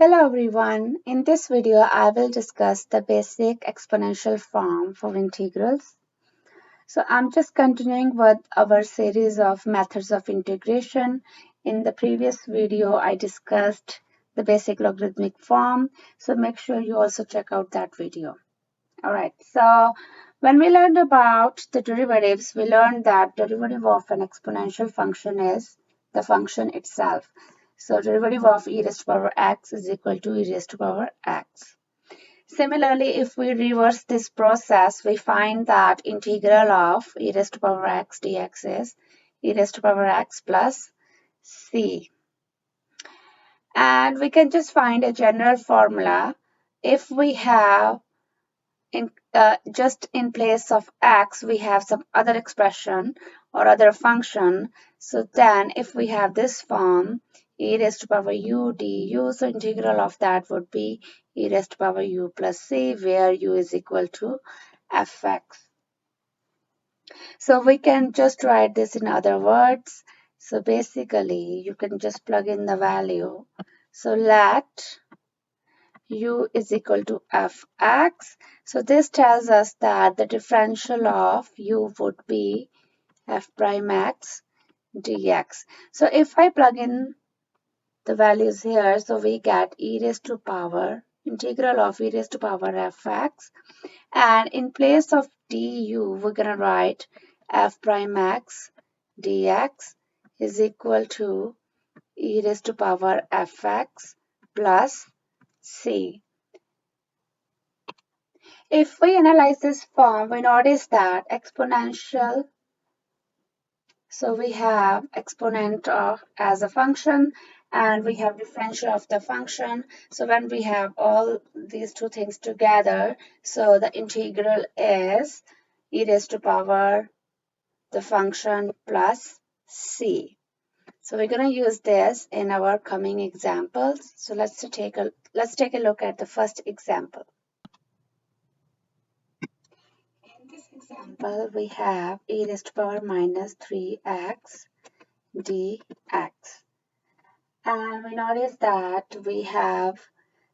Hello everyone. In this video, I will discuss the basic exponential form for integrals. So I'm just continuing with our series of methods of integration. In the previous video, I discussed the basic logarithmic form. So make sure you also check out that video. All right. So when we learned about the derivatives, we learned that derivative of an exponential function is the function itself. So derivative of e raised to power x is equal to e raised to power x. Similarly, if we reverse this process, we find that integral of e raised to power x dx is e raised to power x plus c. And we can just find a general formula if we have just in place of x we have some other expression or other function. So then if we have this form e raised to power u du, so integral of that would be e raised to power u plus c, where u is equal to fx. So we can just write this in other words. So basically you can just plug in the value. So let u is equal to fx. So this tells us that the differential of u would be f prime x dx. So if I plug in the values here, so we get e raised to power integral of e raised to power fx, and in place of du we're gonna write f prime x dx is equal to e raised to power fx plus c. If we analyze this form, we notice that exponential, so we have exponent of as a function and we have differential of the function. So when we have all these two things together, so the integral is e raised to power the function plus c. So we're going to use this in our coming examples. So let's take a look at the first example. In this example, we have e raised to power minus 3x dx. And we notice that we have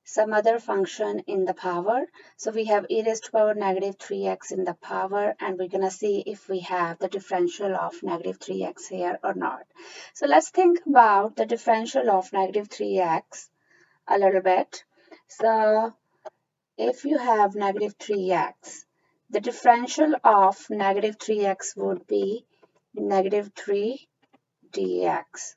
some other function in the power. So we have e raised to power negative 3x in the power, and we're going to see if we have the differential of negative 3x here or not. So let's think about the differential of negative 3x a little bit. So if you have negative 3x, the differential of negative 3x would be negative 3 dx.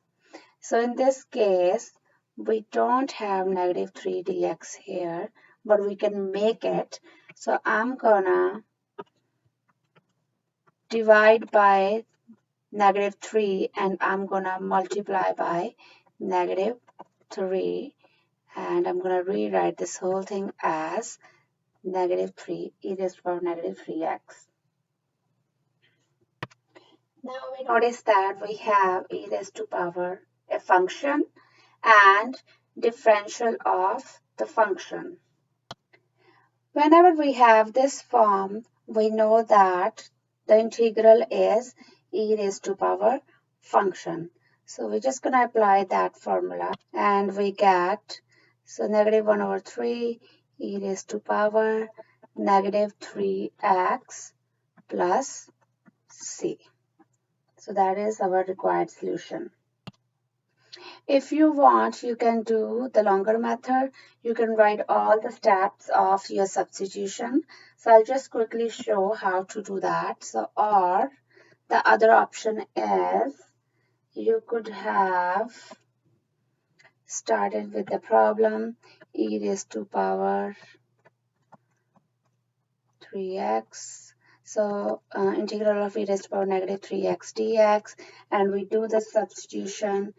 So in this case, we don't have negative 3 dx here, but we can make it. So I'm gonna divide by negative 3 and I'm gonna multiply by negative 3, and I'm gonna rewrite this whole thing as negative 3 e raised to power negative 3x. Now we notice that we have e raised to power a function and differential of the function. Whenever we have this form, we know that the integral is e raised to power function. So we're just going to apply that formula and we get, so negative 1 over 3 e raised to power negative 3x plus c. So that is our required solution. If you want, you can do the longer method. You can write all the steps of your substitution. So I'll just quickly show how to do that. So, or the other option is you could have started with the problem e raised to power 3x. So integral of e raised to power negative 3x dx, and we do the substitution,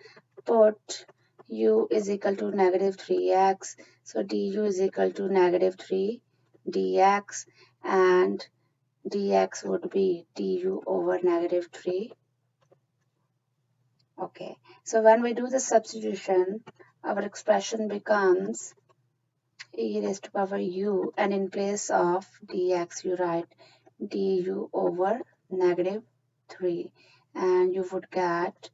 put u is equal to negative 3x, so du is equal to negative 3 dx, and dx would be du over negative 3. Okay, so when we do the substitution, our expression becomes e raised to power u, and in place of dx you write du over negative 3, and you would get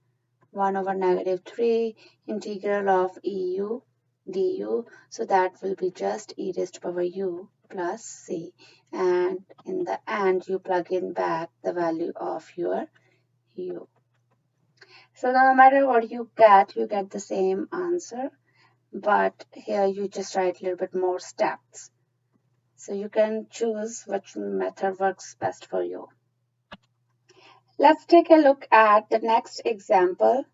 1 over negative 3 integral of eu du. So that will be just e raised to power u plus c. And in the end, you plug in back the value of your u. So no matter what you get the same answer. But here you just write a little bit more steps. So you can choose which method works best for you. Let's take a look at the next example.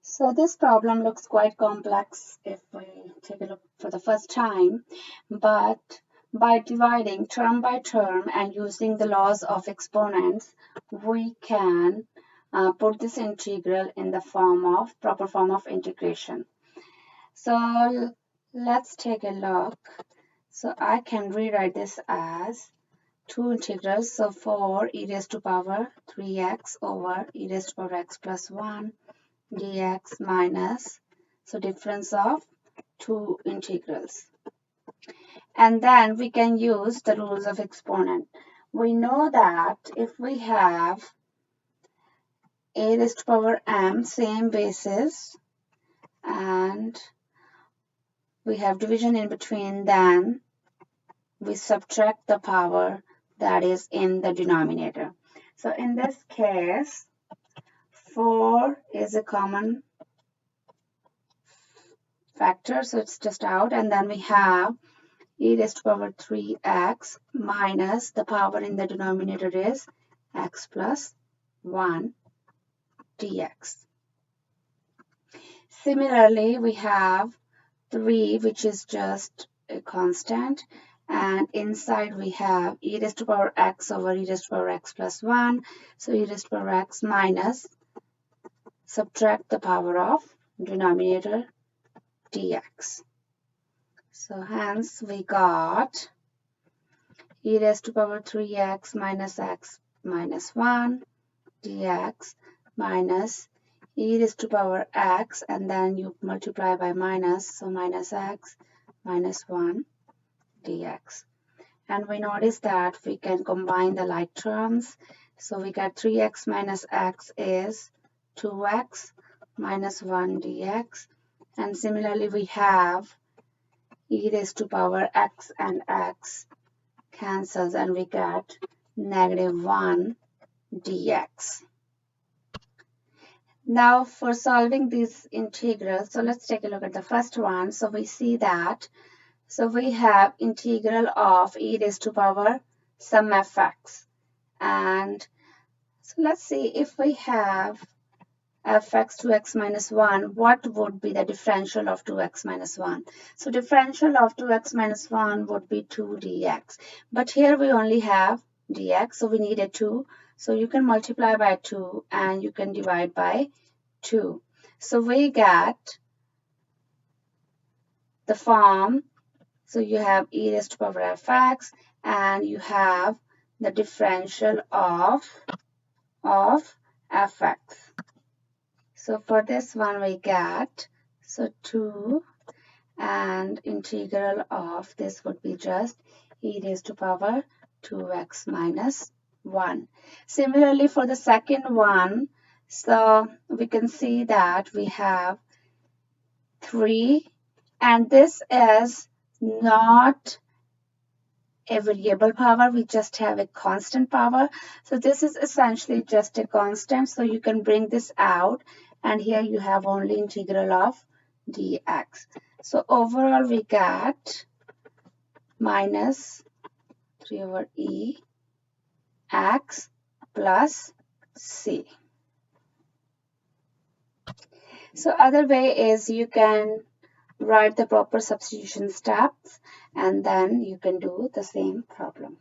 So this problem looks quite complex if we take a look for the first time, but by dividing term by term and using the laws of exponents, we can put this integral in the proper form of integration. So let's take a look. So I can rewrite this as two integrals. So for e raised to power 3x over e raised to power x plus 1 dx minus, so difference of two integrals. And then we can use the rules of exponent. We know that if we have a raised to power m, same basis, and we have division in between, then we subtract the power that is in the denominator. So in this case, 4 is a common factor, so it's just out, and then we have e raised to power 3x minus the power in the denominator is x plus 1 dx. Similarly, we have 3, which is just a constant, and inside we have e raised to power x over e raised to power x plus 1. So e raised to power x minus, subtract the power of denominator dx. So hence we got e raised to power 3x minus x minus 1 dx minus e raised to power x, and then you multiply by minus, so minus x minus 1 dx. And we notice that we can combine the like terms. So we got 3x minus x is 2x minus 1 dx. And similarly, we have e raised to power x and x cancels, and we get negative 1 dx. Now for solving these integrals, so let's take a look at the first one. So we see that, so we have integral of e raised to power some fx. And so let's see, if we have fx 2x minus 1, what would be the differential of 2x minus 1? So differential of 2x minus 1 would be 2 dx. But here we only have dx, so we need a 2. So you can multiply by 2 and you can divide by 2. So we get the form, so you have e raised to power fx and you have the differential of fx. So for this one we get, so 2, and integral of this would be just e raised to power 2x minus 1. Similarly for the second one, so we can see that we have 3, and this is not a variable power, we just have a constant power. So this is essentially just a constant, so you can bring this out, and here you have only integral of dx. So overall we get minus 3 over e x plus c. So other way is you can write the proper substitution steps and then you can do the same problem.